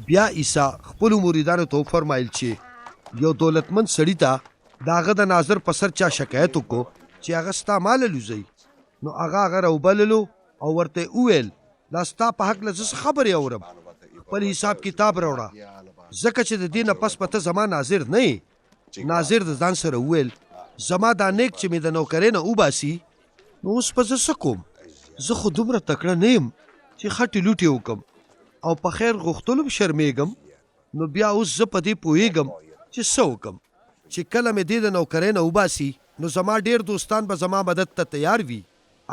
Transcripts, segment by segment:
بیا عیسی خپلو مریدانو ته وفرمایل چې یو دولتمند سړي ته د هغه د ناظر په سر چا شکایت وکړو چې هغه ستا ماله لوزوي. نو هغه راوبللو او ورته وویل دا ستا په هکله زه څه خبرې اورم، خپل حساب کتاب راوړه، ځکه چې د دې نه پس به ته زما ناظر نه یې. ناظر د ځان سره وویل زما دا نیک چې مې د نوکرۍ نه وباسي، نو اوس به زه څه کوم؟ زه خو دومره تکړه نه یم چې خټې لوټې وکړم او په خیر غوښتلو به شرمېږم. نو بیا اوس زه په دې پوهېږم چې څه وکړم. چې کله مې دې د نوکرۍ نه وباسي نو زما ډېر دوستان به زما مدد ته تیار وي.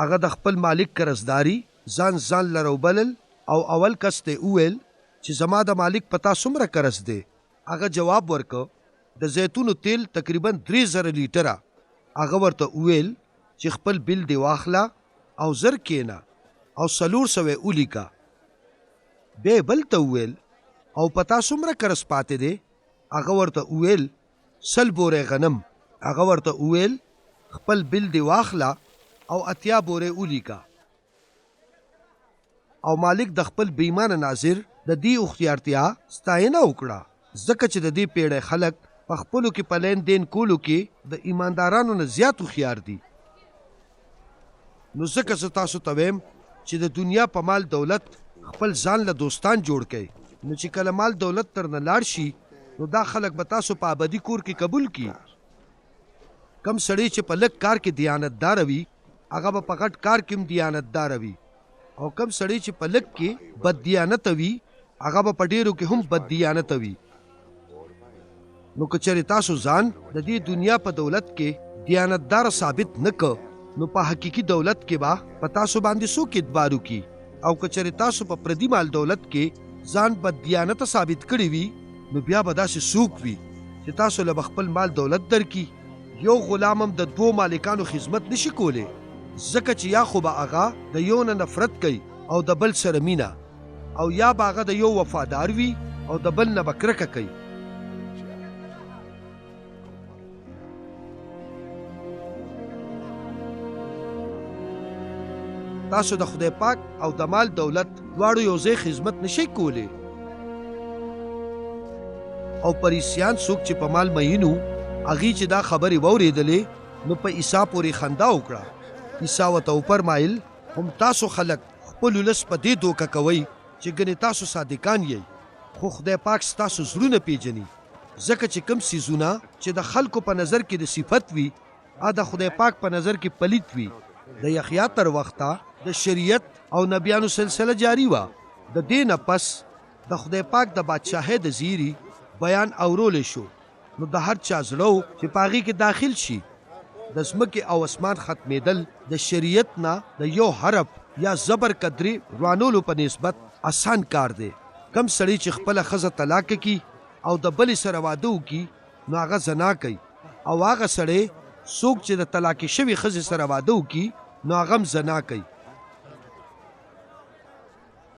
هغه د خپل مالک قرضداري ځان له راوبلل او اول کس ته وویل چې زما د مالک په تا څومره قرض دی؟ هغه جواب ورکړ د زیتونو تیل تقریبا 3000 لیټره. هغه ورته وویل چې خپل بل دی واخله او زر کېنه او 400 ولیکه. بیا بل ته وویل او په تا څومره قرض پاتې دی؟ هغه ورته وویل 100 بورې غنم. هغه ورته وویل خپل بل دی واخله او 80 بورې ولیکه. او مالک د خپل بېایمانه ناظر د دې هوښیارتیا ستاینه وکړه، ځکه چې د دې پیړۍ خلک په خپلو کې په لین دین کولو کې د ایماندارانو نه زیات هوښیار دي. نو ځکه زه تاسو ته وایم چې د دنیا په مال دولت خپل ځان له دوستان جوړ کړئ، نو چې کله مال دولت تر نه لاړ شي نو دا خلک به تاسو په ابدي کور کې قبول کړي. کم سړی چې په لږ کار کې دیانتدار وي هغه به په غټ کار کې هم دیانتدار وي، او کم سړی چې په لږ کې بد دیانت وي هغه به په ډېرو کې هم بد دیانت وي. نو که چېرې تاسو ځان د دې دنیا په دولت کې دیانتدار ثابت نه کړ نو په حقیقي دولت کې به په تاسو باندې څوک اعتبار وکړي؟ او که چېرې تاسو په پردي مال دولت کې ځان بد دیانته ثابت کړي وي نو بیا به داسې څوک وي چې تاسو له خپل مال دولت درکړي. یو غلام هم د 2 مالکانو خدمت نشي کولی، ځکه چې یا خو به هغه د یو نه نفرت کوي او د بل سره مینه، او یا به هغه د یو وفادار وي او د بل نه به کرکه کوي. تاسو د خدای پاک او د مال دولت دواړو یو ځای خدمت نشئ کولی. او پریسیان څوک چې په مال مینو هغې چې دا خبرې واورېدلې نو په عیسی پورې خندا وکړه. عیسی ورته وفرمایل هم تاسو خلک خپل ولس په دې دوکه کوئ چې ګنې تاسو صادقان یئ، خو خدای پاک ستاسو زړونه پیژني، ځکه چې کوم څیزونه چې د خلکو په نظر کې د صفت وي هغه د خدای پاک په نظر کې پلیت وي. د یحیی تر وخته د شریعت او نبیانو سلسله جاری وه. د دې نه پس د خدای پاک د بادشاهۍ د زیري بیان اورولی شو، نو د هر چا زړه چې په هغې کې داخل شي. د ځمکې او اسمان ختمېدل د شریعت نه د یو حرف یا زبر قدرې روانولو په نسبت آسان کار دی. کم سړی چې خپله ښځه طلاق کړي او د بلې سره واده وکړي نو هغه زنا کوي، او هغه سړی څوک چې د طلاقې شوې ښځې سره واده وکړي نو هغه هم زنا کوي.